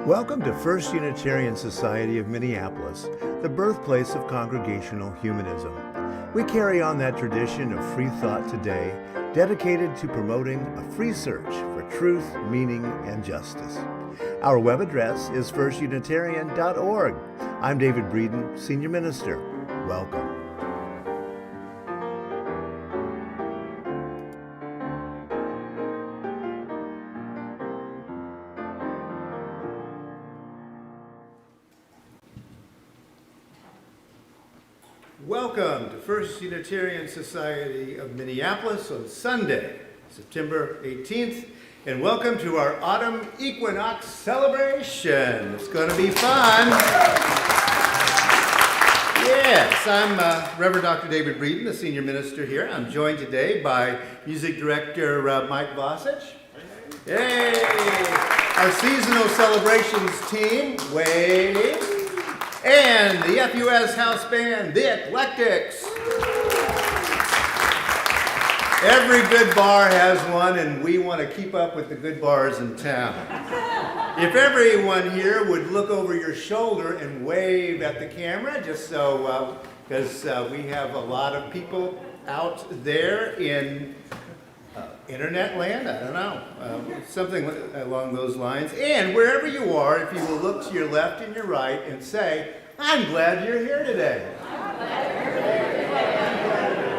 Welcome to First Unitarian Society of Minneapolis, the birthplace of congregational humanism. We carry on that tradition of free thought today, dedicated to promoting a free search for truth, meaning, and justice. Our web address is firstunitarian.org. I'm David Breeden, Senior Minister. Welcome. Welcome to First Unitarian Society of Minneapolis on Sunday, September 18th, and welcome to our autumn equinox celebration. It's going to be fun. Yes, I'm Reverend Dr. David Breeden, the Senior Minister here. I'm joined today by Music Director Mike Vosich. Yay! Our seasonal celebrations team, wave. And the FUS House Band, the Eclectics. Every good bar has one, and we want to keep up with the good bars in town. If everyone here would look over your shoulder and wave at the camera, just so, because we have a lot of people out there in internet land, I don't know, something along those lines. And wherever you are, if you will look to your left and your right and say, I'm glad you're here today. I'm glad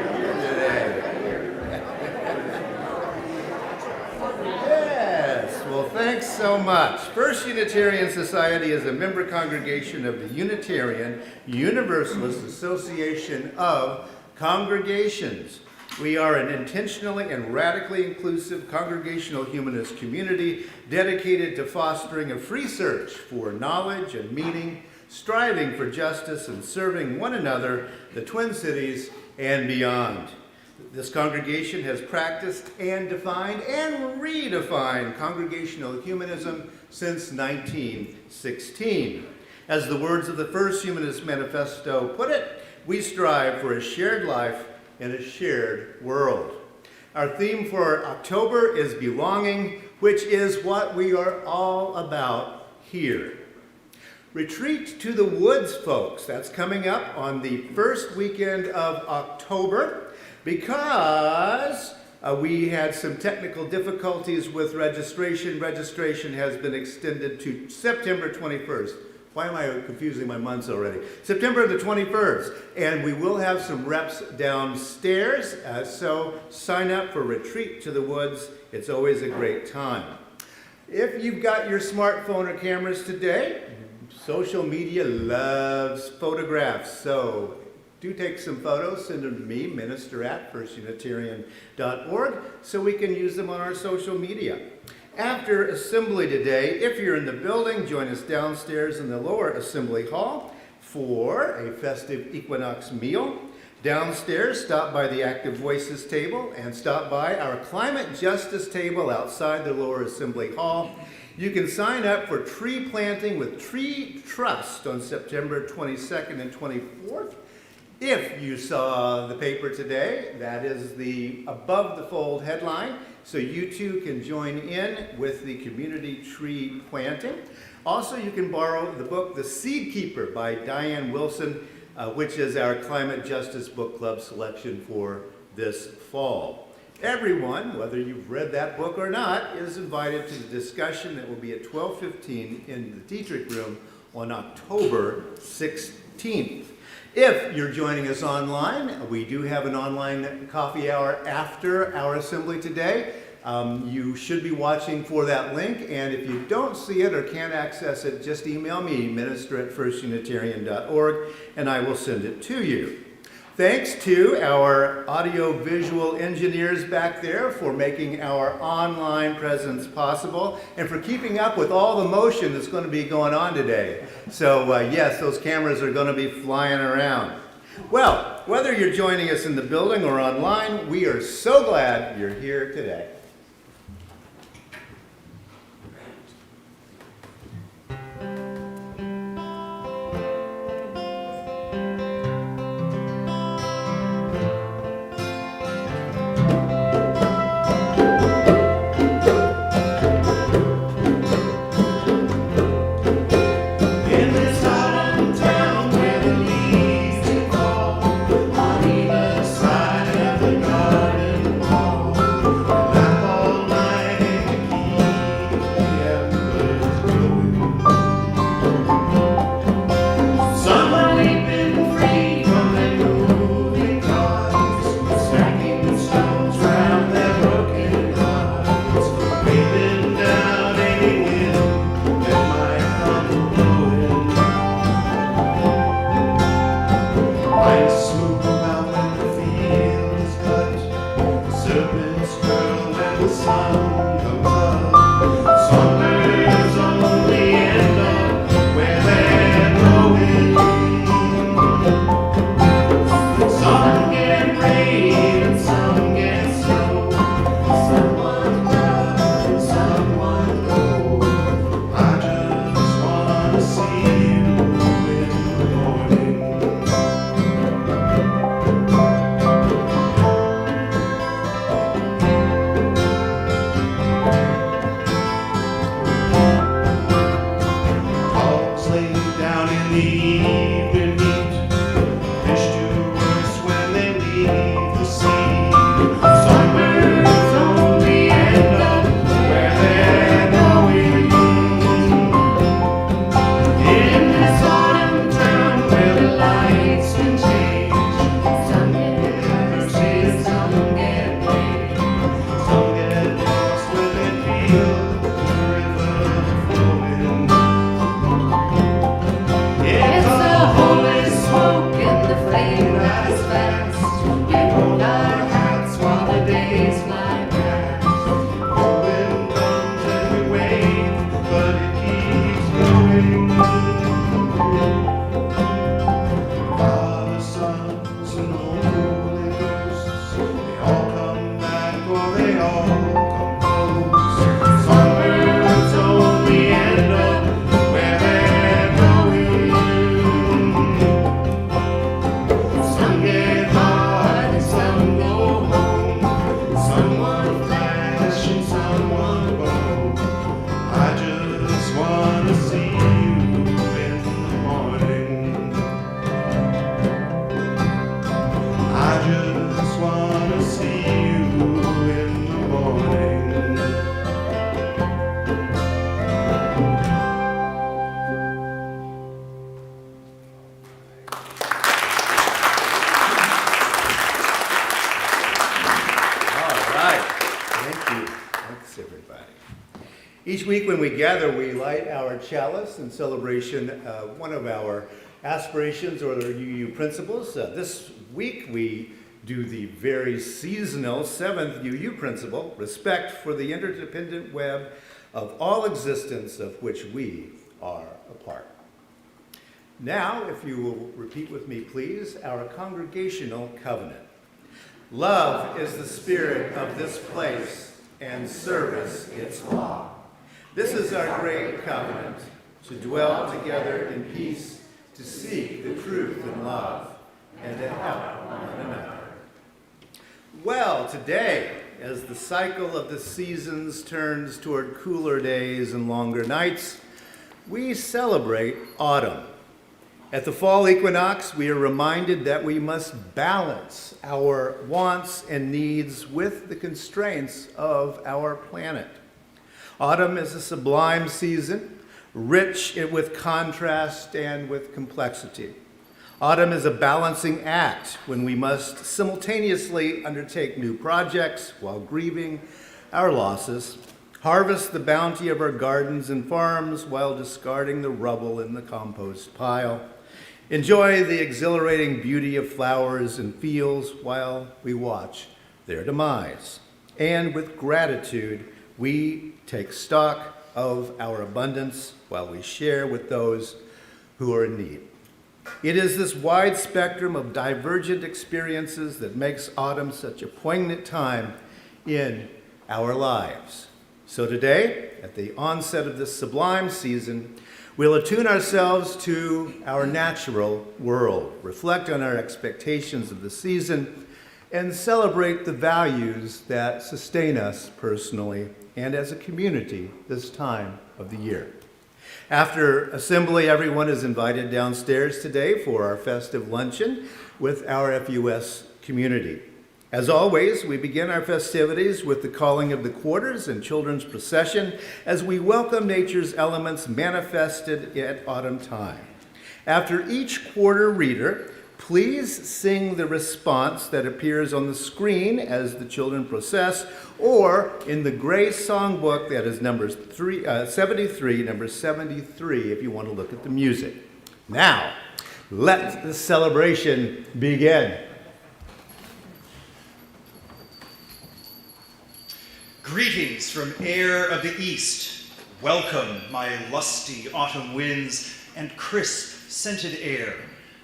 you're here today. Yes, well, thanks so much. First Unitarian Society is a member congregation of the Unitarian Universalist Association of Congregations. We are an intentionally and radically inclusive congregational humanist community dedicated to fostering a free search for knowledge and meaning, striving for justice and serving one another, the Twin Cities, and beyond. This congregation has practiced and defined and redefined congregational humanism since 1916. As the words of the First Humanist Manifesto put it, we strive for a shared life in a shared world. Our theme for October is belonging, which is what we are all about here. Retreat to the Woods, folks. That's coming up on the first weekend of October because we had some technical difficulties with registration. Registration has been extended to September 21st. Why am I confusing my months already? September the 21st, and we will have some reps downstairs, so sign up for Retreat to the Woods. It's always a great time. If you've got your smartphone or cameras today, social media loves photographs, so do take some photos, send them to me, minister@firstunitarian.org, so we can use them on our social media. After assembly today, if you're in the building, join us downstairs in the lower assembly hall for a festive equinox meal. Downstairs, stop by the Active Voices table and stop by our climate justice table outside the lower assembly hall. You can sign up for tree planting with Tree Trust on September 22nd and 24th. If you saw the paper today, that is the above the fold headline, so you too can join in with the community tree planting. Also, you can borrow the book, The Seed Keeper by Diane Wilson, which is our Climate Justice Book Club selection for this fall. Everyone, whether you've read that book or not, is invited to the discussion that will be at 12:15 in the Dietrich Room on October 16th. If you're joining us online, we do have an online coffee hour after our assembly today. You should be watching for that link, and if you don't see it or can't access it, just email me, minister@firstunitarian.org, and I will send it to you. Thanks to our audio-visual engineers back there for making our online presence possible and for keeping up with all the motion that's going to be going on today. So yes, those cameras are going to be flying around. Well, whether you're joining us in the building or online, we are so glad you're here today. Each week when we gather, we light our chalice in celebration of one of our aspirations or the UU principles. This week we do the very seasonal 7th UU principle, respect for the interdependent web of all existence of which we are a part. Now, if you will repeat with me, please, our congregational covenant. Love is the spirit of this place, and service its law. This is our great covenant, to dwell together in peace, to seek the truth in love, and to help one another. Well, today, as the cycle of the seasons turns toward cooler days and longer nights, we celebrate autumn. At the fall equinox, we are reminded that we must balance our wants and needs with the constraints of our planet. Autumn is a sublime season, rich with contrast and with complexity. Autumn is a balancing act when we must simultaneously undertake new projects while grieving our losses, harvest the bounty of our gardens and farms while discarding the rubble in the compost pile, enjoy the exhilarating beauty of flowers and fields while we watch their demise. And with gratitude, we take stock of our abundance while we share with those who are in need. It is this wide spectrum of divergent experiences that makes autumn such a poignant time in our lives. So today, at the onset of this sublime season, we'll attune ourselves to our natural world, reflect on our expectations of the season, and celebrate the values that sustain us personally and as a community this time of the year. After assembly, everyone is invited downstairs today for our festive luncheon with our FUS community. As always, we begin our festivities with the calling of the quarters and children's procession as we welcome nature's elements manifested at autumn time. After each quarter reader, please sing the response that appears on the screen as the children process, or in the gray songbook that is number 73, if you want to look at the music. Now, let the celebration begin. Greetings from air of the east. Welcome, my lusty autumn winds and crisp scented air,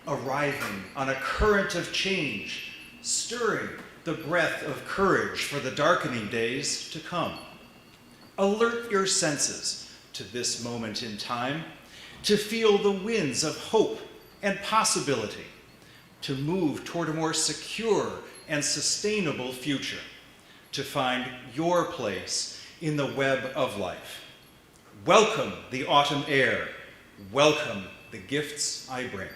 arriving on a current of change, stirring the breath of courage for the darkening days to come. Alert your senses to this moment in time, to feel the winds of hope and possibility, to move toward a more secure and sustainable future, to find your place in the web of life. Welcome the autumn air. Welcome the gifts I bring.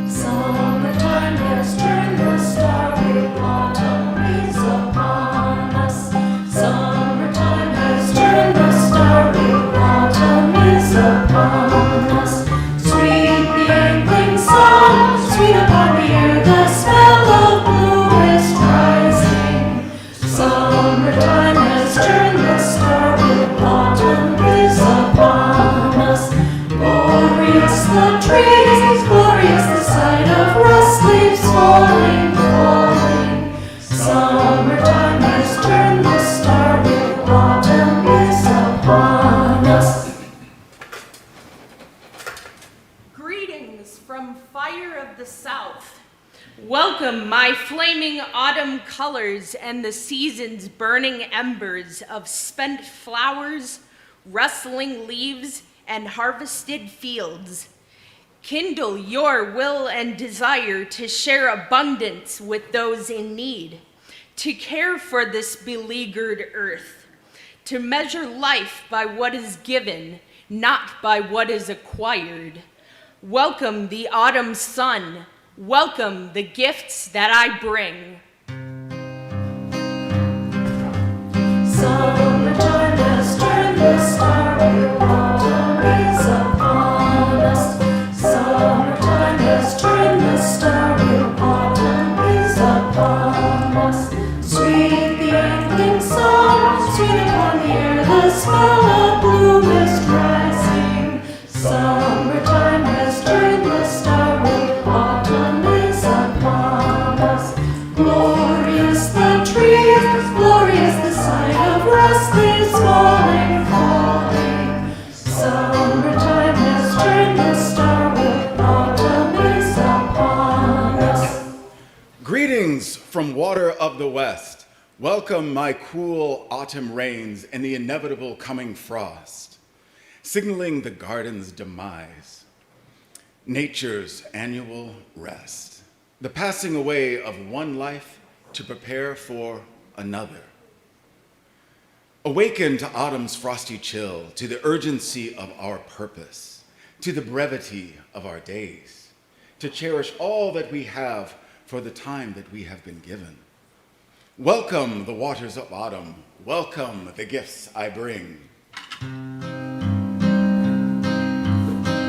Summertime has turned the starry autumn breeze upon us. Summertime has turned the starry autumn breeze upon us. Sweet the angling song, sweet upon the air, the smell of bluest rising. Summertime has turned the starry autumn breeze upon us. Glorious the trees, glorious the sight of rust leaves falling, falling. Summertime has turned the starry autumn breeze upon us. Greetings from fire of the south. Welcome my flaming autumn colors and the season's burning embers of spent flowers, rustling leaves, and harvested fields. Kindle your will and desire to share abundance with those in need, to care for this beleaguered earth, to measure life by what is given, not by what is acquired. Welcome the autumn sun. Welcome the gifts that I bring. Summertime has turned the starry autumn breeze upon us. Summertime has turned the starry autumn breeze upon us. Sweet the angling song, sweet upon the air, the smell of blue mist rising. Summertime has turned the starry autumn breeze upon us. Glorious the trees, glorious the sight of rust leaves falling, falling. Summertime has turned the starry autumn breeze upon us. Greetings from water of the west. Welcome my cool autumn rains and the inevitable coming frost, signaling the garden's demise, nature's annual rest, the passing away of one life to prepare for another. Awaken to autumn's frosty chill, to the urgency of our purpose, to the brevity of our days, to cherish all that we have for the time that we have been given. Welcome the waters of autumn. Welcome the gifts I bring.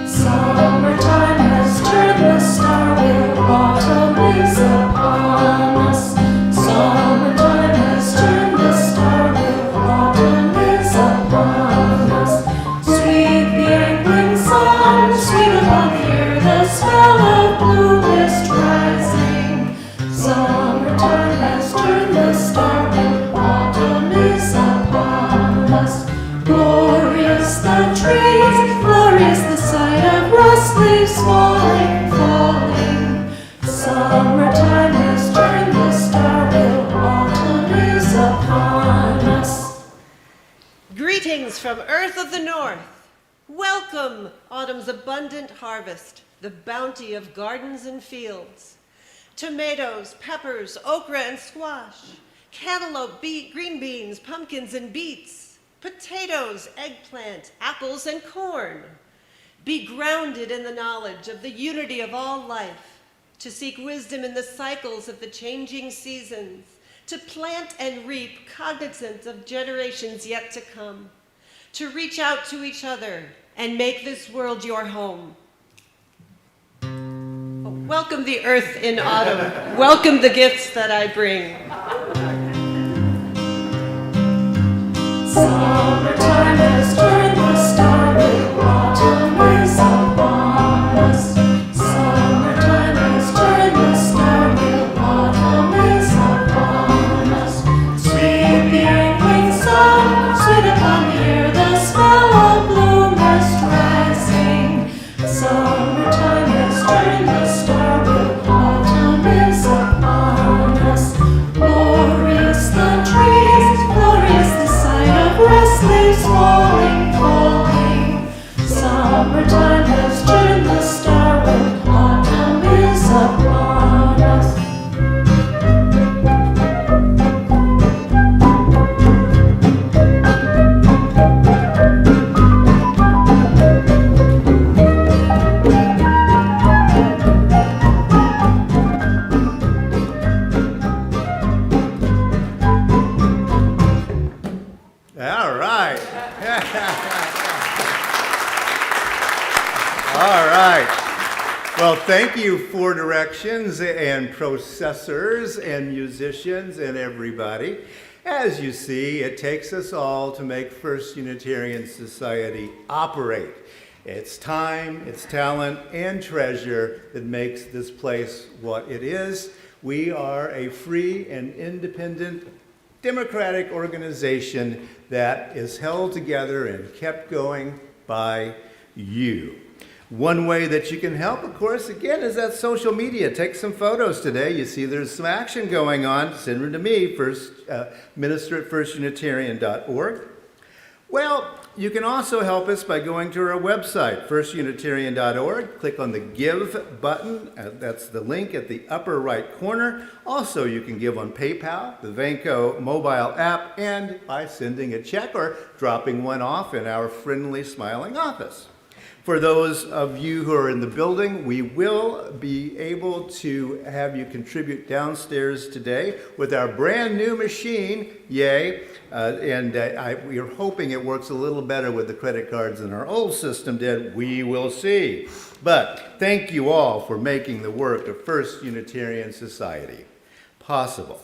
Summertime has turned the starry autumn breeze upon us. Summertime has turned the starry autumn breeze upon us. Sweet the angling song, sweet upon the air, the smell of blue mist rising. Summertime has turned the starry autumn breeze upon us. Glorious the trees, glorious the sight of rust leaves falling, falling. Summertime has turned the starry autumn breeze upon us. Greetings from Earth of the North. Welcome autumn's abundant harvest, the bounty of gardens and fields. Tomatoes, peppers, okra and squash, cantaloupe, green beans, pumpkins and beets, potatoes, eggplant, apples and corn. Be grounded in the knowledge of the unity of all life, to seek wisdom in the cycles of the changing seasons, to plant and reap cognizant of generations yet to come, to reach out to each other and make this world your home. Welcome the earth in autumn. Welcome the gifts that I bring. Summertime has turned the starry autumn breeze upon us. Summertime has turned the starry autumn breeze upon All right. Well, thank you for directions and processors and musicians and everybody. As you see, it takes us all to make First Unitarian Society operate. It's time, it's talent, and treasure that makes this place what it is. We are a free and independent democratic organization that is held together and kept going by you. One way that you can help, of course, again, is that social media. Take some photos today. You see there's some action going on. Send them to me, minister at firstunitarian.org. Well, you can also help us by going to our website, firstunitarian.org. Click on the Give button. That's the link at the upper right corner. Also, you can give on PayPal, the Vanco mobile app, and by sending a check or dropping one off in our friendly, smiling office. For those of you who are in the building, we will be able to have you contribute downstairs today with our brand new machine, yay. We are hoping it works a little better with the credit cards than our old system did. We will see. But thank you all for making the work of First Unitarian Society possible.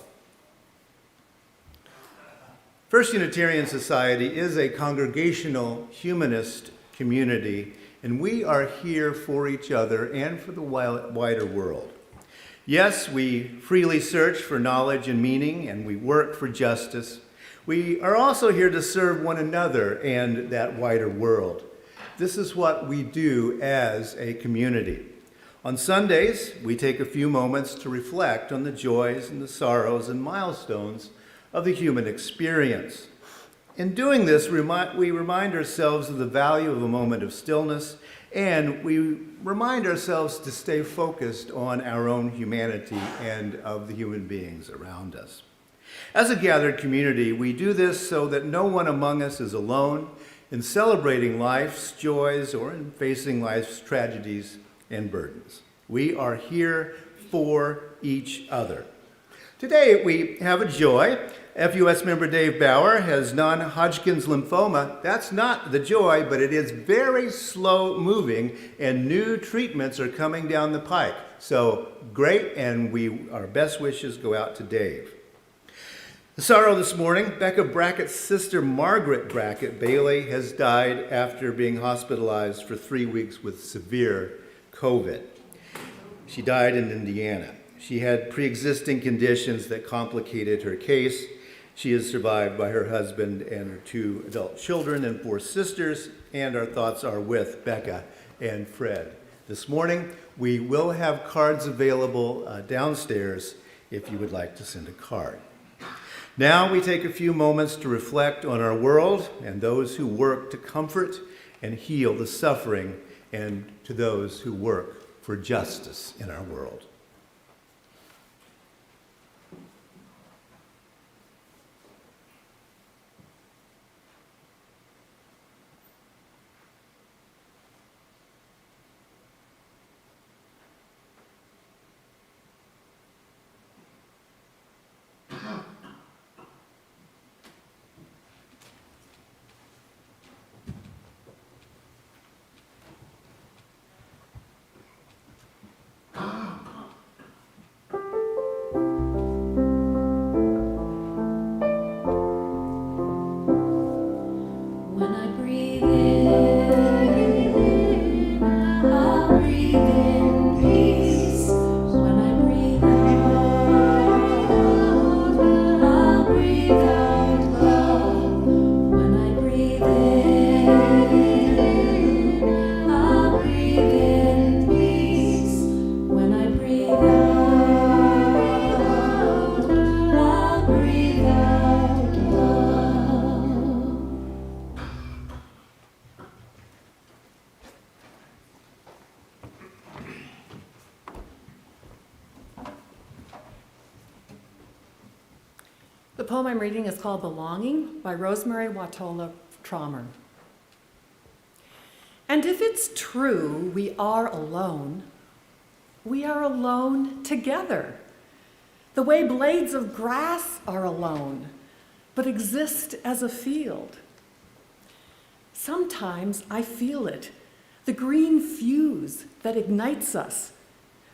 First Unitarian Society is a congregational humanist community, and we are here for each other and for the wider world. Yes, we freely search for knowledge and meaning, and we work for justice. We are also here to serve one another and that wider world. This is what we do as a community. On Sundays, we take a few moments to reflect on the joys and the sorrows and milestones of the human experience. In doing this, we remind ourselves of the value of a moment of stillness, and we remind ourselves to stay focused on our own humanity and of the human beings around us. As a gathered community, we do this so that no one among us is alone in celebrating life's joys or in facing life's tragedies and burdens. We are here for each other. Today, we have a joy. FUS member Dave Bauer has non-Hodgkin's lymphoma. That's not the joy, but it is very slow moving, and new treatments are coming down the pike. So great, and our best wishes go out to Dave. The sorrow this morning, Becca Brackett's sister Margaret Brackett Bailey has died after being hospitalized for 3 weeks with severe COVID. She died in Indiana. She had pre-existing conditions that complicated her case. She is survived by her husband and her 2 adult children and 4 sisters, and our thoughts are with Becca and Fred. This morning, we will have cards available downstairs if you would like to send a card. Now we take a few moments to reflect on our world and those who work to comfort and heal the suffering, and to those who work for justice in our world. When I breathe in, I'll breathe in peace. When I breathe out, I'll breathe out love. When I breathe in, I'll breathe in peace. When I breathe out, I'll breathe out love. The poem I'm reading is called Belonging by Rosemary Watola Traumer. And if it's true we are alone together, the way blades of grass are alone, but exist as a field. Sometimes I feel it, the green fuse that ignites us,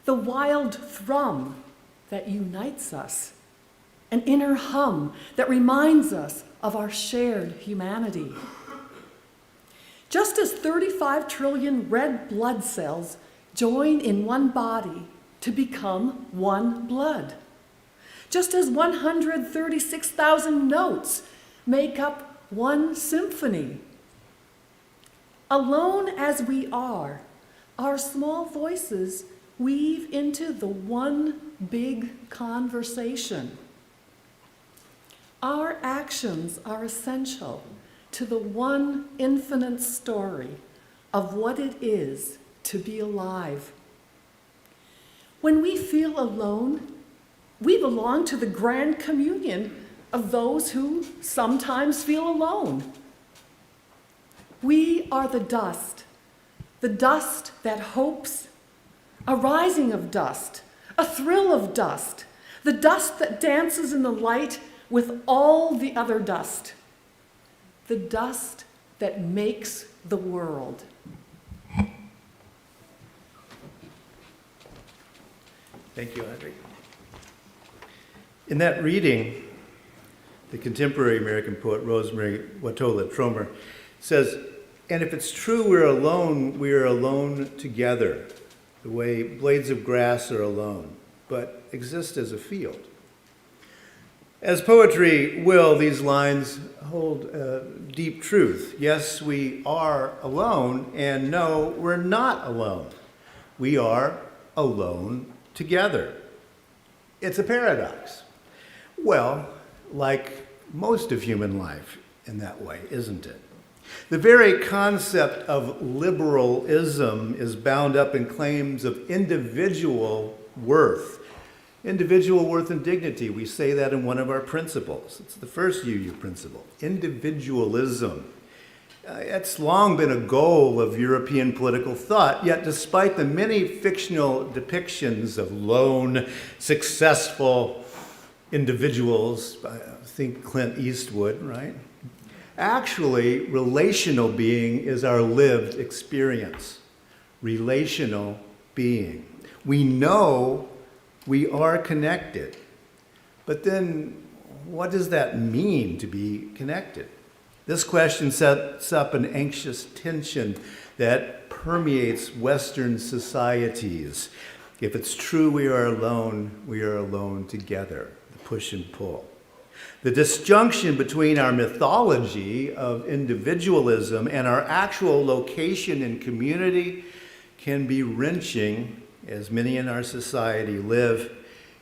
the wild thrum that unites us, an inner hum that reminds us of our shared humanity. Just as 35 trillion red blood cells join in one body to become one blood, just as 136,000 notes make up one symphony. Alone as we are, our small voices weave into the one big conversation. Our actions are essential to the one infinite story of what it is to be alive. When we feel alone, we belong to the grand communion of those who sometimes feel alone. We are the dust that hopes, a rising of dust, a thrill of dust, the dust that dances in the light with all the other dust, the dust that makes the world. Thank you, Audrey. In that reading, the contemporary American poet Rosemary Watola Tromer says, "And if it's true we are alone together, the way blades of grass are alone, but exist as a field." As poetry will, these lines hold deep truth. Yes, we are alone, and no, we're not alone. We are alone together. It's a paradox. Well, like most of human life in that way, isn't it? The very concept of liberalism is bound up in claims of individual worth and dignity. We say that in one of our principles. It's the first UU principle, individualism. It's long been a goal of European political thought, yet despite the many fictional depictions of lone, successful individuals, I think Clint Eastwood, right? Actually, relational being is our lived experience. Relational being. We know we are connected, but then what does that mean to be connected? This question sets up an anxious tension that permeates Western societies. If it's true we are alone together, the push and pull. The disjunction between our mythology of individualism and our actual location in community can be wrenching, as many in our society live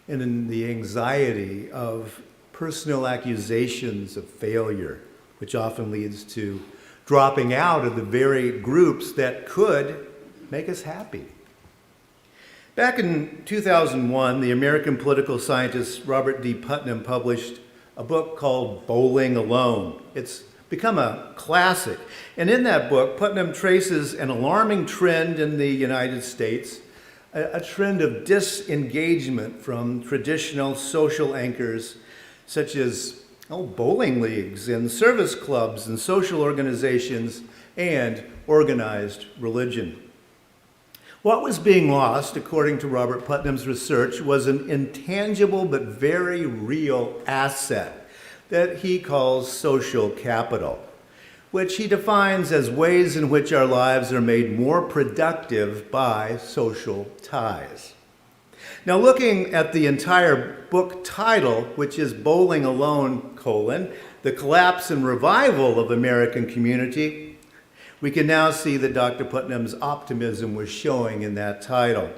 in the anxiety of personal accusations of failure, which often leads to dropping out of the very groups that could make us happy. Back in 2001, the American political scientist Robert D. Putnam published a book called Bowling Alone. It's become a classic. And in that book, Putnam traces an alarming trend in the United States, a trend of disengagement from traditional social anchors such as bowling leagues and service clubs and social organizations and organized religion. What was being lost, according to Robert Putnam's research, was an intangible but very real asset that he calls social capital, which he defines as ways in which our lives are made more productive by social ties. Now, looking at the entire book title, which is Bowling Alone, The Collapse and Revival of American Community, we can now see that Dr. Putnam's optimism was showing in that title.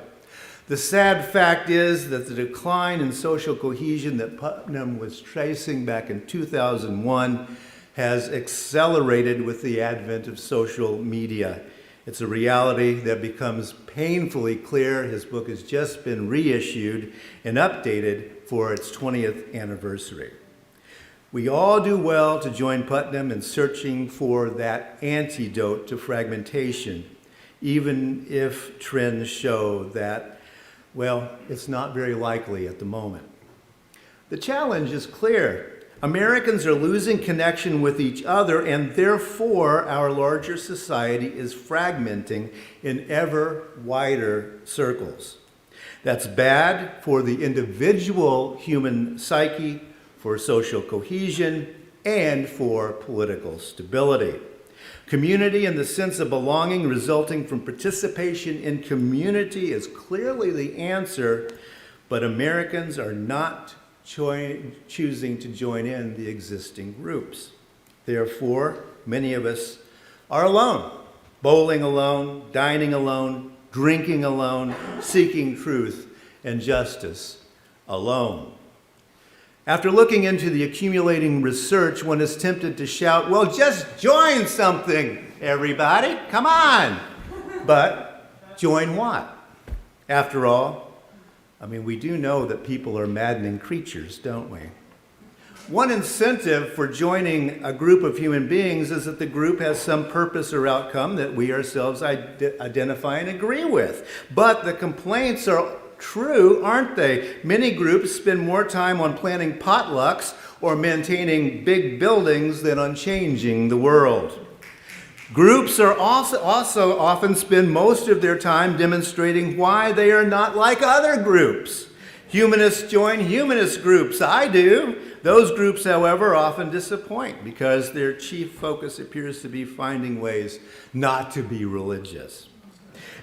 The sad fact is that the decline in social cohesion that Putnam was tracing back in 2001 has accelerated with the advent of social media. It's a reality that becomes painfully clear. His book has just been reissued and updated for its 20th anniversary. We all do well to join Putnam in searching for that antidote to fragmentation, even if trends show that, it's not very likely at the moment. The challenge is clear. Americans are losing connection with each other, and therefore our larger society is fragmenting in ever wider circles. That's bad for the individual human psyche, for social cohesion, and for political stability. Community and the sense of belonging resulting from participation in community is clearly the answer, but Americans are not choosing to join in the existing groups. Therefore, many of us are alone, bowling alone, dining alone, drinking alone, seeking truth and justice alone. After looking into the accumulating research, one is tempted to shout, well, just join something, everybody, come on. But join what? After all, we do know that people are maddening creatures, don't we? One incentive for joining a group of human beings is that the group has some purpose or outcome that we ourselves identify and agree with. But the complaints are true, aren't they? Many groups spend more time on planning potlucks or maintaining big buildings than on changing the world. Groups are also often spend most of their time demonstrating why they are not like other groups. Humanists join humanist groups. I do. Those groups, however, often disappoint because their chief focus appears to be finding ways not to be religious.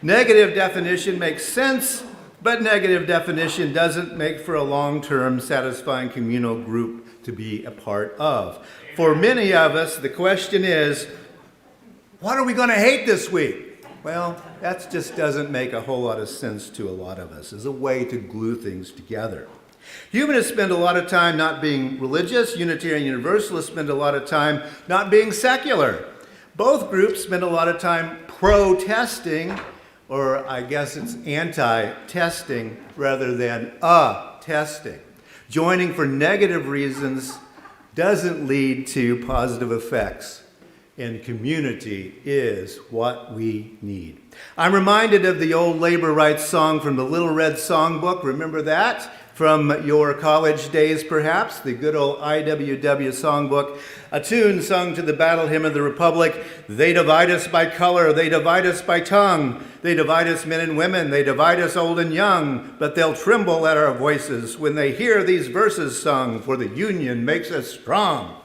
Negative definition makes sense, but negative definition doesn't make for a long-term satisfying communal group to be a part of. For many of us, the question is, what are we going to hate this week? Well, that just doesn't make a whole lot of sense to a lot of us as a way to glue things together. Humanists spend a lot of time not being religious. Unitarian Universalists spend a lot of time not being secular. Both groups spend a lot of time protesting, or I guess it's anti-testing rather than testing. Joining for negative reasons doesn't lead to positive effects. And community is what we need. I'm reminded of the old labor rights song from the Little Red Songbook. Remember that? From your college days, perhaps, the good old IWW songbook, a tune sung to the Battle Hymn of the Republic. They divide us by color, they divide us by tongue, they divide us men and women, they divide us old and young, but they'll tremble at our voices when they hear these verses sung, for the union makes us strong.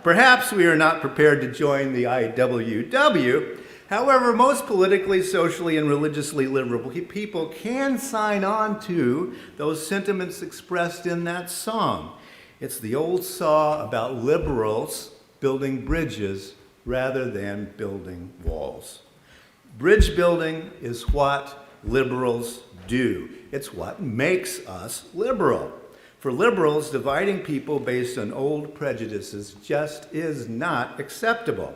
Perhaps we are not prepared to join the IWW. However, most politically, socially, and religiously liberal people can sign on to those sentiments expressed in that song. It's the old saw about liberals building bridges rather than building walls. Bridge building is what liberals do. It's what makes us liberal. For liberals, dividing people based on old prejudices just is not acceptable.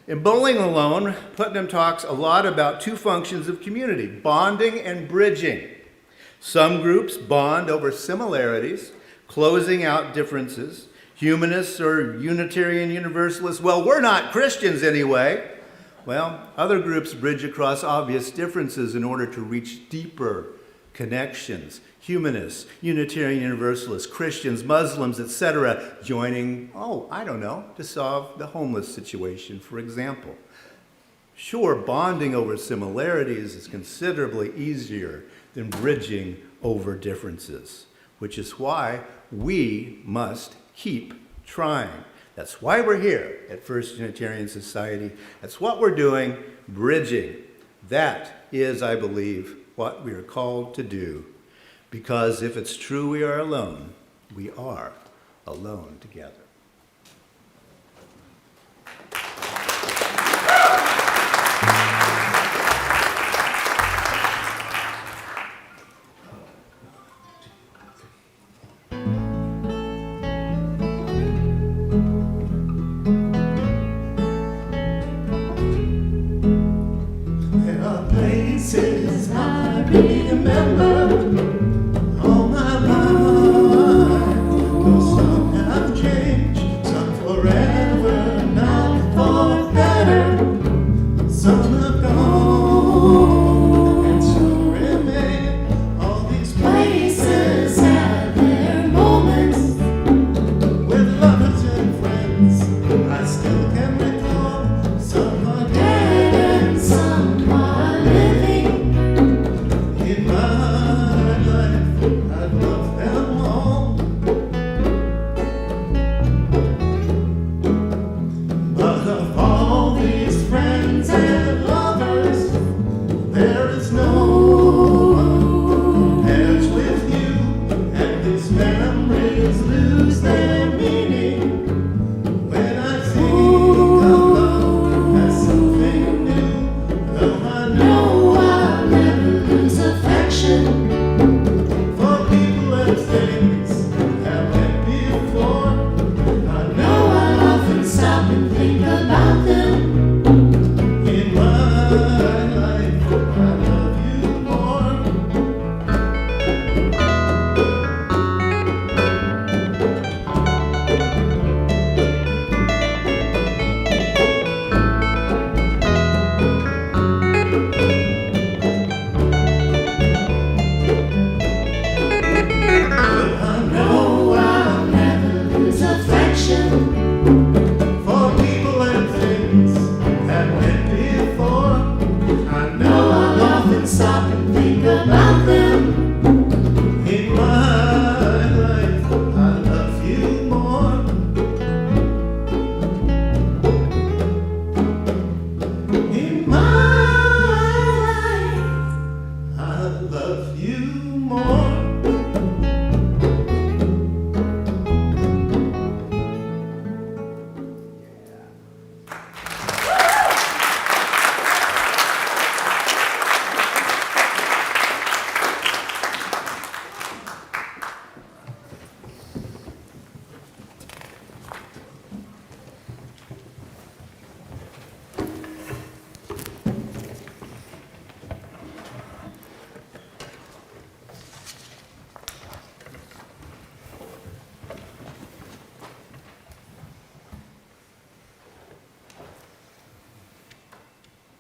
In Bowling Alone, Putnam talks a lot about two functions of community, bonding and bridging. Some groups bond over similarities, closing out differences. Humanists or Unitarian Universalists, well, we're not Christians anyway. Well, other groups bridge across obvious differences in order to reach deeper connections. Humanists, Unitarian Universalists, Christians, Muslims, etc., joining, to solve the homeless situation, for example. Sure, bonding over similarities is considerably easier than bridging over differences, which is why we must keep trying. That's why we're here at First Unitarian Society. That's what we're doing, bridging. That is, I believe, what we are called to do. Because if it's true we are alone, we are alone together. There are places I remember all my life, 'cause some have changed.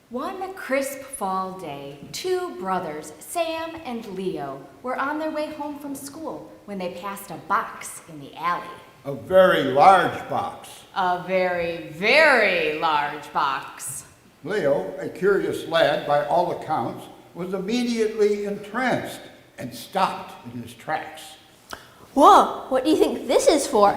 One crisp fall day, two brothers, Sam and Leo, were on their way home from school when they passed a box in the alley. A very large box. A very, very large box. Leo, a curious lad by all accounts, was immediately entranced and stopped in his tracks. Whoa, what do you think this is for?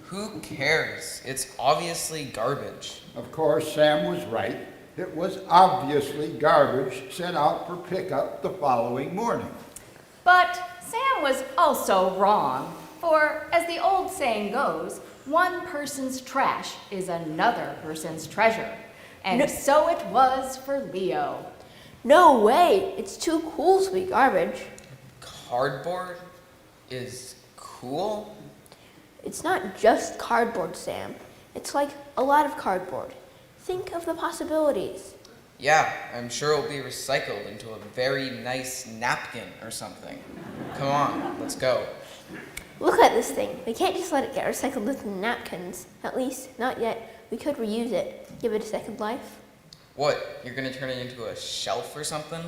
Who cares? It's obviously garbage. Of course, Sam was right. It was obviously garbage sent out for pickup the following morning. But Sam was also wrong, for as the old saying goes, one person's trash is another person's treasure. And so it was for Leo. No way, it's too cool to be garbage. Cardboard is cool? It's not just cardboard, Sam. It's like a lot of cardboard. Think of the possibilities. Yeah, I'm sure it'll be recycled into a very nice napkin or something. Come on, let's go. Look at this thing. We can't just let it get recycled into napkins. At least, not yet. We could reuse it. Give it a second life. What, you're gonna turn it into a shelf or something?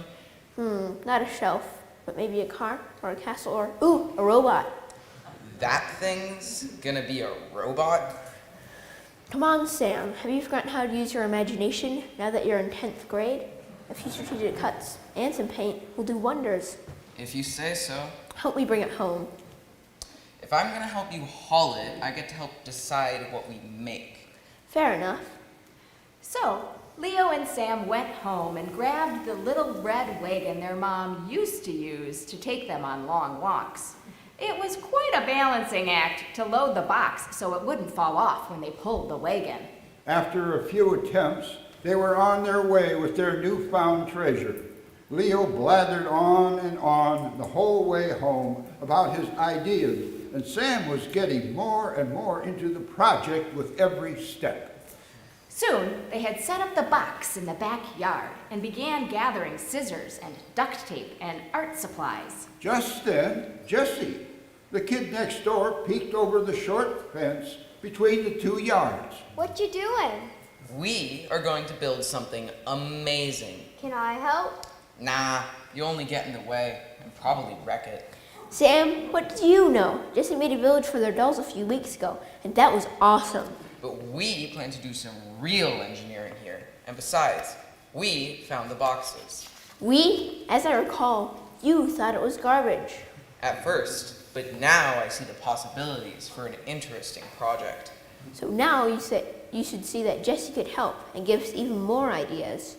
Not a shelf, but maybe a car or a castle or, ooh, a robot. That thing's gonna be a robot? Come on, Sam. Have you forgotten how to use your imagination now that you're in 10th grade? A few strategic cuts and some paint will do wonders. If you say so. Help me bring it home. If I'm gonna help you haul it, I get to help decide what we make. Fair enough. So, Leo and Sam went home and grabbed the little red wagon their mom used to use to take them on long walks. It was quite a balancing act to load the box so it wouldn't fall off when they pulled the wagon. After a few attempts, they were on their way with their newfound treasure. Leo blathered on and on the whole way home about his ideas, and Sam was getting more and more into the project with every step. Soon, they had set up the box in the backyard and began gathering scissors and duct tape and art supplies. Just then, Jesse, the kid next door, peeked over the short fence between the 2 yards. What you doing? We are going to build something amazing. Can I help? Nah, you only get in the way and probably wreck it. Sam, what do you know? Jesse made a village for their dolls a few weeks ago, and that was awesome. But we plan to do some real engineering here. And besides, we found the boxes. We, as I recall, you thought it was garbage. At first, but now I see the possibilities for an interesting project. So now you should see that Jesse could help and give us even more ideas.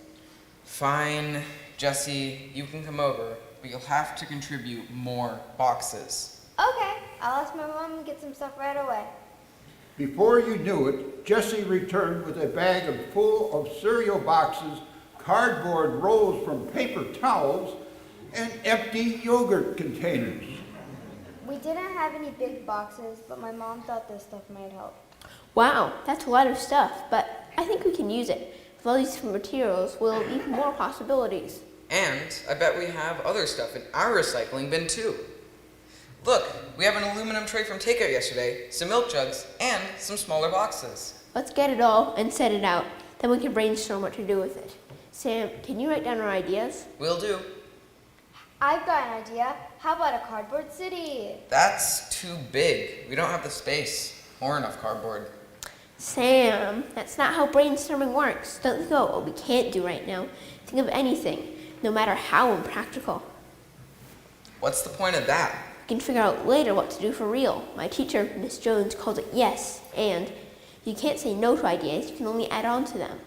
Fine, Jesse, you can come over, but you'll have to contribute more boxes. Okay, I'll ask my mom and get some stuff right away. Before you knew it, Jesse returned with a bag full of cereal boxes, cardboard rolls from paper towels, and empty yogurt containers. We didn't have any big boxes, but my mom thought this stuff might help. Wow, that's a lot of stuff, but I think we can use it. With all these different materials, we'll have even more possibilities. And I bet we have other stuff in our recycling bin too. Look, we have an aluminum tray from takeout yesterday, some milk jugs, and some smaller boxes. Let's get it all and set it out. Then we can brainstorm what to do with it. Sam, can you write down our ideas? Will do. I've got an idea. How about a cardboard city? That's too big. We don't have the space or enough cardboard. Sam, that's not how brainstorming works. Don't think about what we can't do right now. Think of anything, no matter how impractical. What's the point of that? We can figure out later what to do for real. My teacher, Miss Jones, calls it yes, and you can't say no to ideas, you can only add on to them.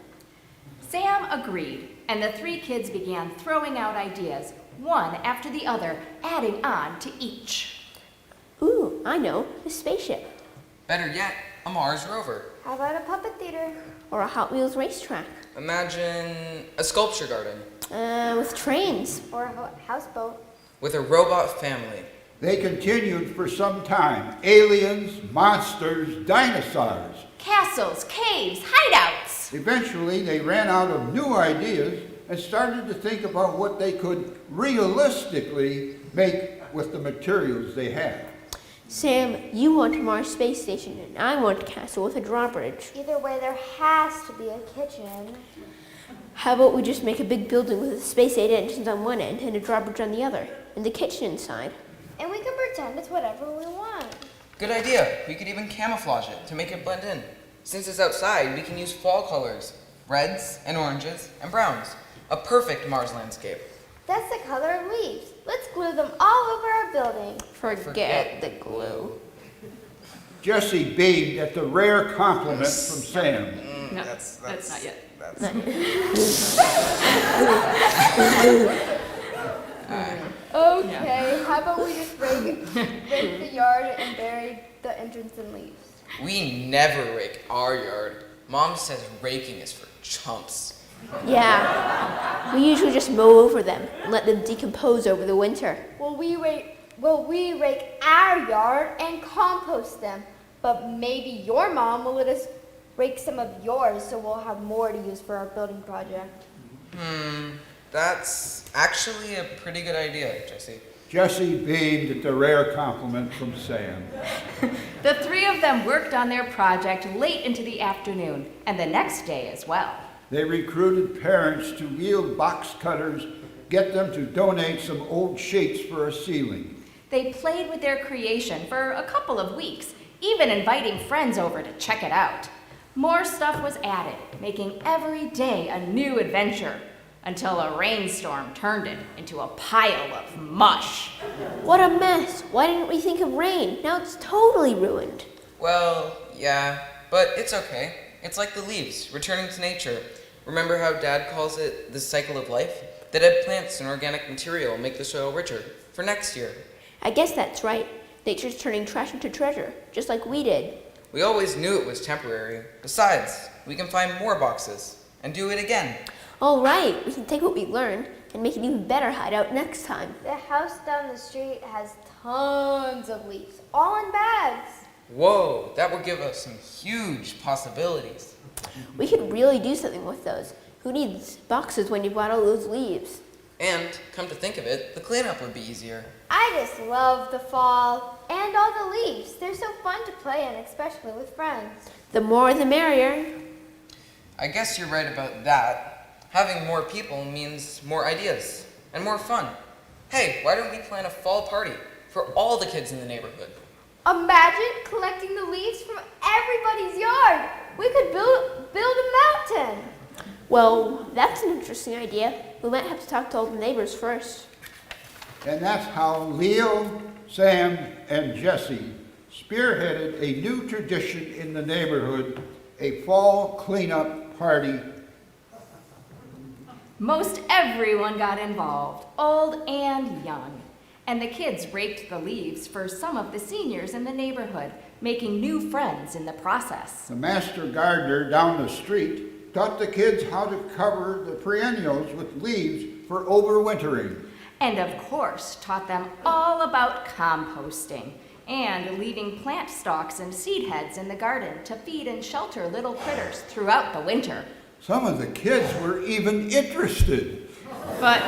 Sam agreed, and the three kids began throwing out ideas, one after the other, adding on to each. Ooh, I know, a spaceship. Better yet, a Mars rover. How about a puppet theater? Or a Hot Wheels racetrack. Imagine a sculpture garden. With trains. Or a houseboat? With a robot family. They continued for some time. Aliens, monsters, dinosaurs. Castles, caves, hideouts. Eventually, they ran out of new ideas and started to think about what they could realistically make with the materials they had. Sam, you want a Mars space station, and I want a castle with a drawbridge. Either way, there has to be a kitchen. How about we just make a big building with a space 8 engines on one end and a drawbridge on the other, and the kitchen inside? And we can pretend it's whatever we want. Good idea. We could even camouflage it to make it blend in. Since it's outside, we can use fall colors, reds and oranges and browns. A perfect Mars landscape. That's the color of leaves. Let's glue them all over our building. Forget the glue. Jesse beamed at the rare compliment from Sam. No, that's not yet. Okay, how about we just rake the yard and bury the entrance in leaves? We never rake our yard. Mom says raking is for chumps. Yeah, we usually just mow over them and let them decompose over the winter. Well, we rake our yard and compost them. But maybe your mom will let us rake some of yours so we'll have more to use for our building project. That's actually a pretty good idea, Jesse. Jesse beamed at the rare compliment from Sam. The three of them worked on their project late into the afternoon, and the next day as well. They recruited parents to wield box cutters, get them to donate some old sheets for a ceiling. They played with their creation for a couple of weeks, even inviting friends over to check it out. More stuff was added, making every day a new adventure, until a rainstorm turned it into a pile of mush. What a mess. Why didn't we think of rain? Now it's totally ruined. Well, yeah, but it's okay. It's like the leaves, returning to nature. Remember how Dad calls it the cycle of life? The dead plants and organic material make the soil richer for next year. I guess that's right. Nature's turning trash into treasure, just like we did. We always knew it was temporary. Besides, we can find more boxes and do it again. All right, we can take what we learned and make an even better hideout next time. The house down the street has tons of leaves, all in bags. Whoa, that would give us some huge possibilities. We could really do something with those. Who needs boxes when you've got all those leaves? And, come to think of it, the cleanup would be easier. I just love the fall and all the leaves. They're so fun to play in, especially with friends. The more the merrier. I guess you're right about that. Having more people means more ideas and more fun. Hey, why don't we plan a fall party for all the kids in the neighborhood? Imagine collecting the leaves from everybody's yard. We could build a mountain. Well, that's an interesting idea. We might have to talk to all the neighbors first. And that's how Leo, Sam, and Jesse spearheaded a new tradition in the neighborhood, a fall cleanup party. Most everyone got involved, old and young. And the kids raked the leaves for some of the seniors in the neighborhood, making new friends in the process. The master gardener down the street taught the kids how to cover the perennials with leaves for overwintering. And of course, taught them all about composting and leaving plant stalks and seed heads in the garden to feed and shelter little critters throughout the winter. Some of the kids were even interested. But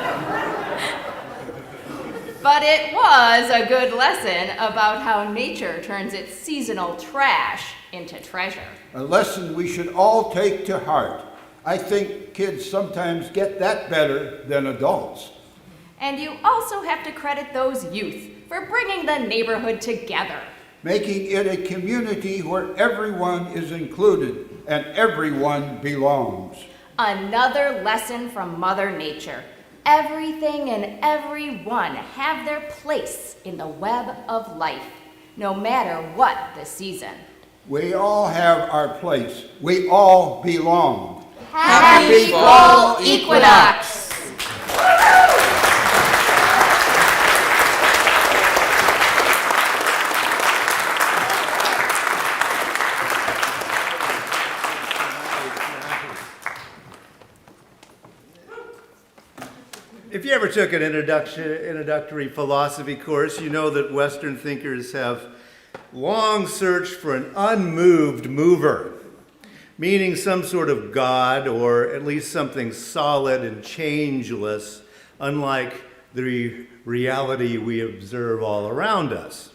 it was a good lesson about how nature turns its seasonal trash into treasure. A lesson we should all take to heart. I think kids sometimes get that better than adults. And you also have to credit those youth for bringing the neighborhood together. Making it a community where everyone is included and everyone belongs. Another lesson from Mother Nature. Everything and everyone have their place in the web of life, no matter what the season. We all have our place. We all belong. Happy Fall Equinox! If you ever took an introductory philosophy course, you know that Western thinkers have long searched for an unmoved mover, meaning some sort of God or at least something solid and changeless, unlike the reality we observe all around us.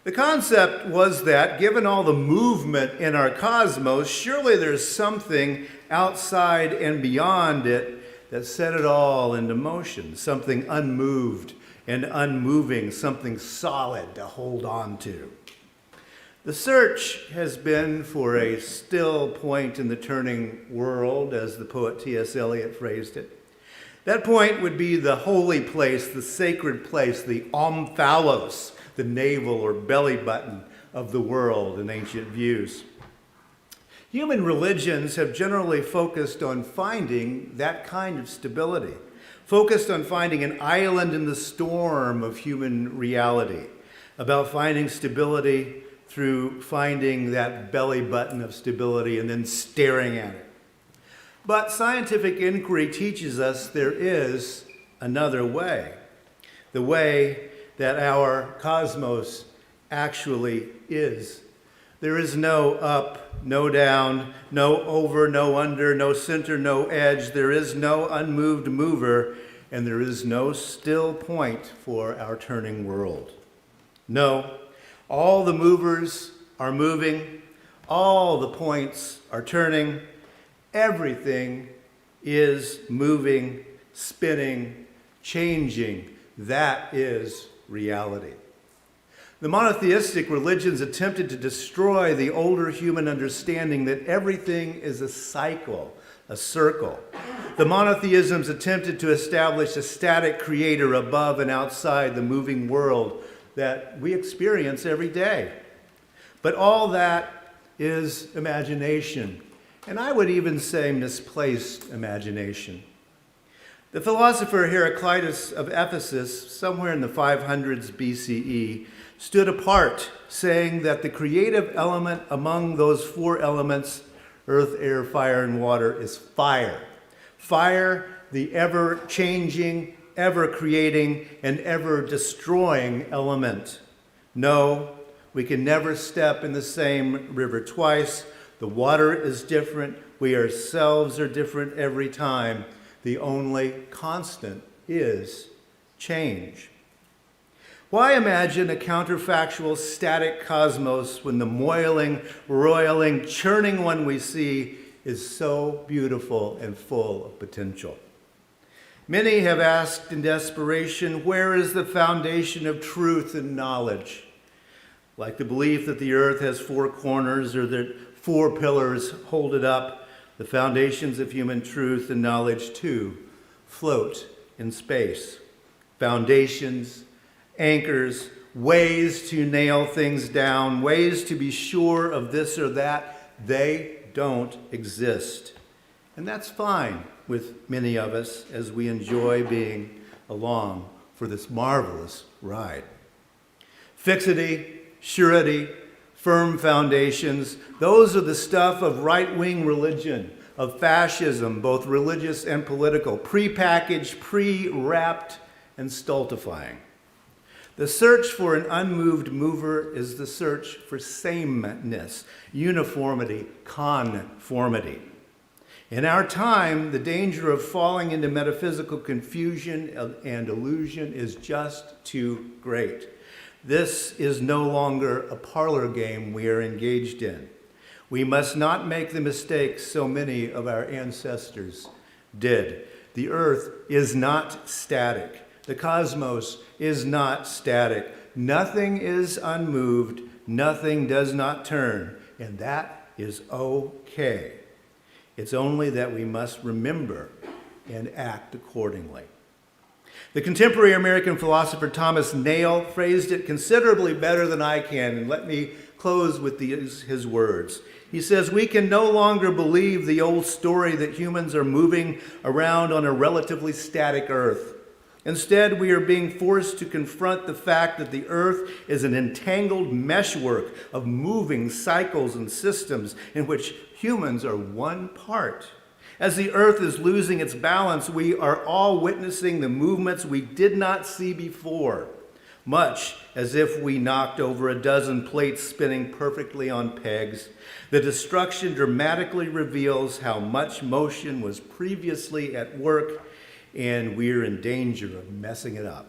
The concept was that, given all the movement in our cosmos, surely there's something outside and beyond it that set it all into motion, something unmoved and unmoving, something solid to hold on to. The search has been for a still point in the turning world, as the poet T.S. Eliot phrased it. That point would be the holy place, the sacred place, the omphalos, the navel or belly button of the world in ancient views. Human religions have generally focused on finding that kind of stability, focused on finding an island in the storm of human reality, about finding stability through finding that belly button of stability and then staring at it. But scientific inquiry teaches us there is another way, the way that our cosmos actually is. There is no up, no down, no over, no under, no center, no edge. There is no unmoved mover, and there is no still point for our turning world. No, all the movers are moving, all the points are turning, everything is moving, spinning, changing. That is reality. The monotheistic religions attempted to destroy the older human understanding that everything is a cycle, a circle. The monotheisms attempted to establish a static creator above and outside the moving world that we experience every day. But all that is imagination, and I would even say misplaced imagination. The philosopher Heraclitus of Ephesus, somewhere in the 500s BCE, stood apart, saying that the creative element among those four elements, earth, air, fire, and water, is fire. Fire, the ever-changing, ever-creating, and ever-destroying element. No, we can never step in the same river twice. The water is different. We ourselves are different every time. The only constant is change. Why imagine a counterfactual, static cosmos when the moiling, roiling, churning one we see is so beautiful and full of potential? Many have asked in desperation, where is the foundation of truth and knowledge? Like the belief that the earth has four corners or that four pillars hold it up, the foundations of human truth and knowledge, too, float in space. Foundations, anchors, ways to nail things down, ways to be sure of this or that, they don't exist. And that's fine with many of us as we enjoy being along for this marvelous ride. Fixity, surety, firm foundations, those are the stuff of right-wing religion, of fascism, both religious and political, pre-packaged, pre-wrapped, and stultifying. The search for an unmoved mover is the search for sameness, uniformity, conformity. In our time, the danger of falling into metaphysical confusion and illusion is just too great. This is no longer a parlor game we are engaged in. We must not make the mistakes so many of our ancestors did. The earth is not static. The cosmos is not static. Nothing is unmoved. Nothing does not turn. And that is okay. It's only that we must remember and act accordingly. The contemporary American philosopher Thomas Nail phrased it considerably better than I can, and let me close with his words. He says, we can no longer believe the old story that humans are moving around on a relatively static earth. Instead, we are being forced to confront the fact that the earth is an entangled meshwork of moving cycles and systems in which humans are one part. As the earth is losing its balance, we are all witnessing the movements we did not see before, much as if we knocked over a dozen plates spinning perfectly on pegs. The destruction dramatically reveals how much motion was previously at work, and we're in danger of messing it up.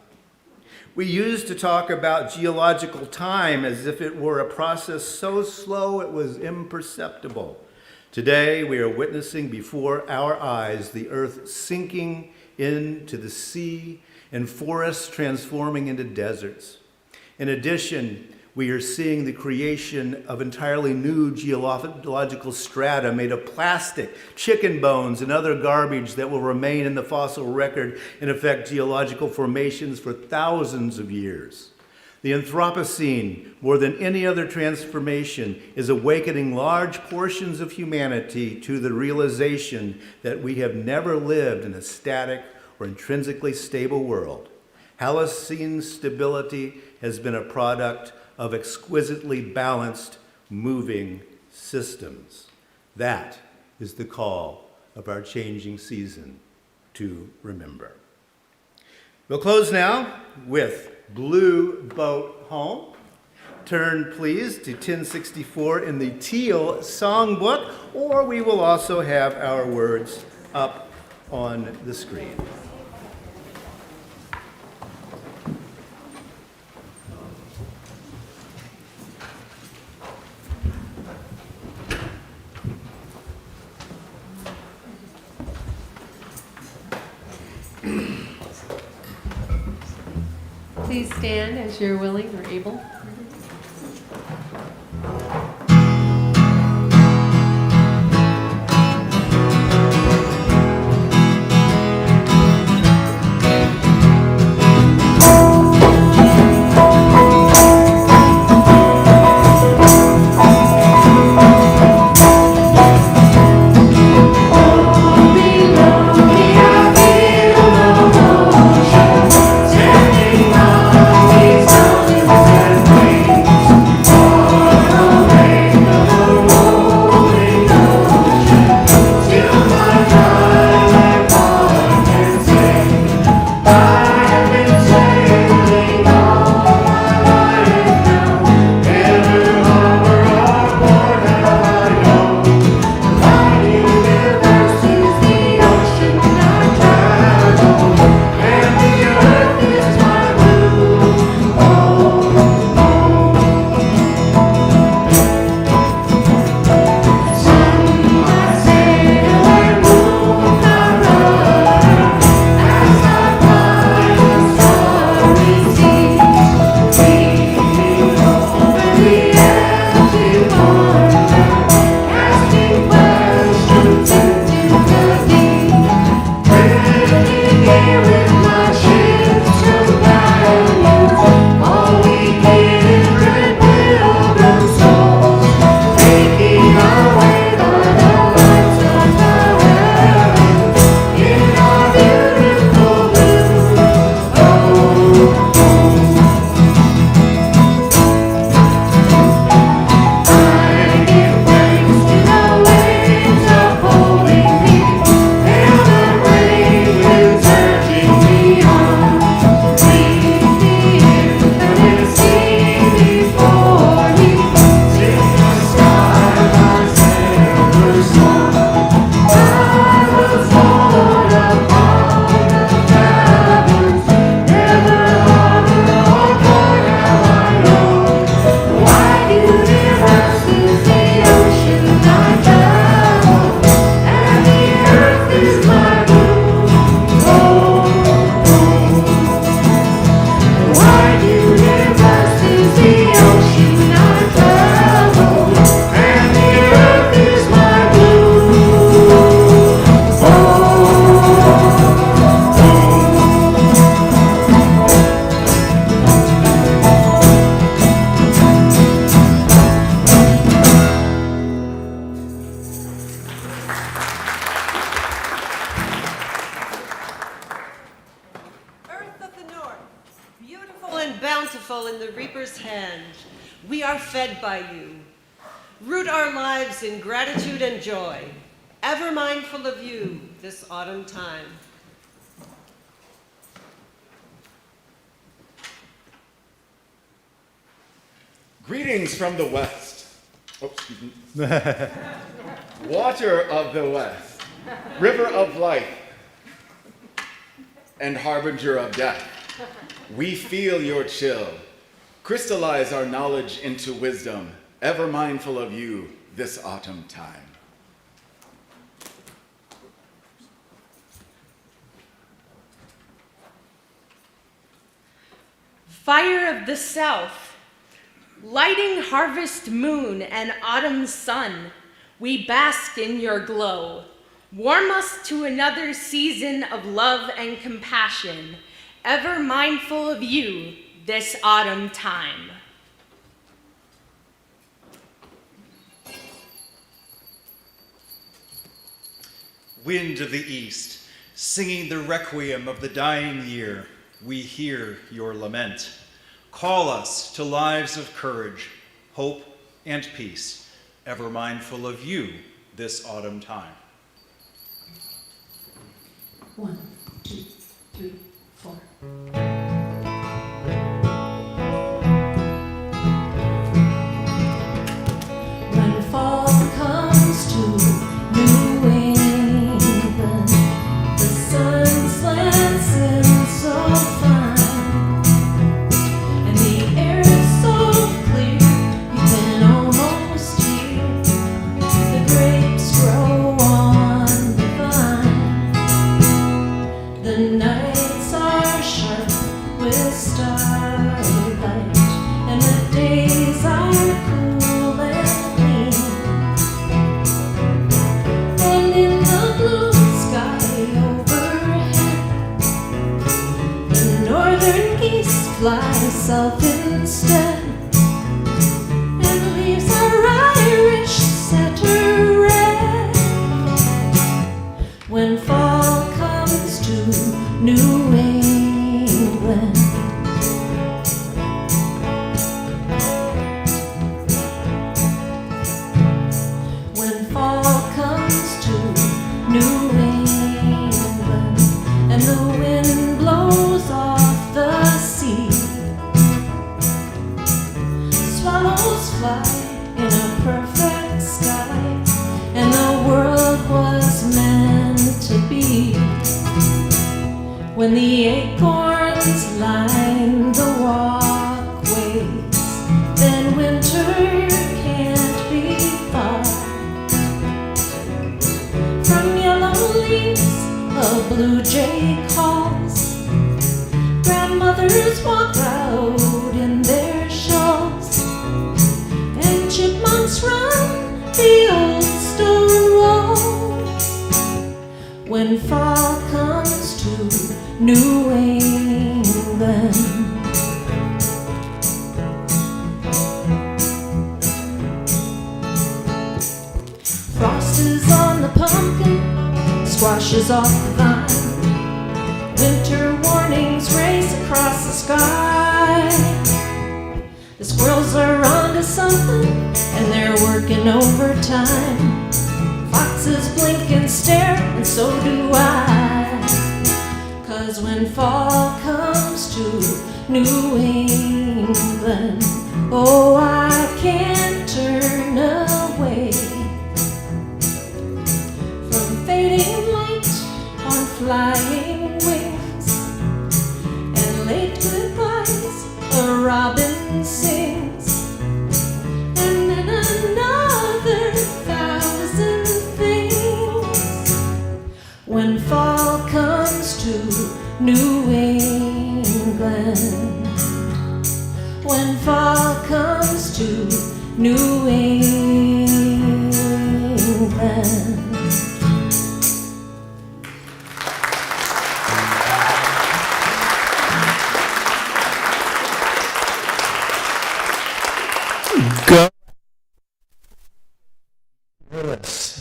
We used to talk about geological time as if it were a process so slow it was imperceptible. Today, we are witnessing before our eyes the earth sinking into the sea and forests transforming into deserts. In addition, we are seeing the creation of entirely new geological strata made of plastic, chicken bones, and other garbage that will remain in the fossil record and affect geological formations for thousands of years. The Anthropocene, more than any other transformation, is awakening large portions of humanity to the realization that we have never lived in a static or intrinsically stable world. Holocene stability has been a product of exquisitely balanced, moving systems. That is the call of our changing season to remember. We'll close now with Blue Boat Home. Turn, please, to 1064 in the Teal Songbook, or we will also have our words up on the screen. Please stand as you're willing or able. bountiful in the reaper's hand. We are fed by you. Root our lives in gratitude and joy, ever mindful of you this autumn time. Greetings from the west. Oh, excuse me. Water of the west, river of life, and harbinger of death. We feel your chill. Crystallize our knowledge into wisdom, ever mindful of you this autumn time. Fire of the south, lighting harvest moon and autumn sun, we bask in your glow. Warm us to another season of love and compassion, ever mindful of you this autumn time. Wind of the east, singing the requiem of the dying year, we hear your lament. Call us to lives of courage, hope, and peace, ever mindful of you this autumn time. 1, 2, 3, 4. When fall comes to New England, the sun slants in so fine, and the air is so clear you can almost hear the grapes grow on the vine. The nights are sharp with starlight, and the days are cool and clean. And in the blue sky overhead, the northern geese fly south instead, and leaves are Irish setter red. When fall comes to New England, when fall comes to New England, and the wind blows off the sea, swallows fly in a perfect sky, and the world was meant to be. When the acorns line the walkways, then winter can't be far. From yellow leaves a blue jay calls, grandmothers walk out in their shawls, and chipmunks run the old stone walls. When fall comes to New England, frost is on the pumpkin, squash is off the vine, winter warnings race across the sky. The squirrels are onto something, and they're working overtime. Foxes blink and stare, and so do I. 'Cause when fall comes to New England, oh, I can't turn away from fading light on flying wings, and late goodbyes a robin sings, and then another thousand things. When fall comes to New England, when fall comes to New England. Go.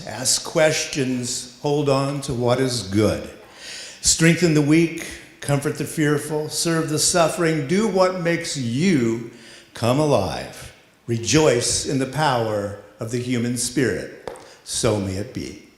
Ask questions, hold on to what is good. Strengthen the weak, comfort the fearful, serve the suffering, do what makes you come alive. Rejoice in the power of the human spirit. So may it be.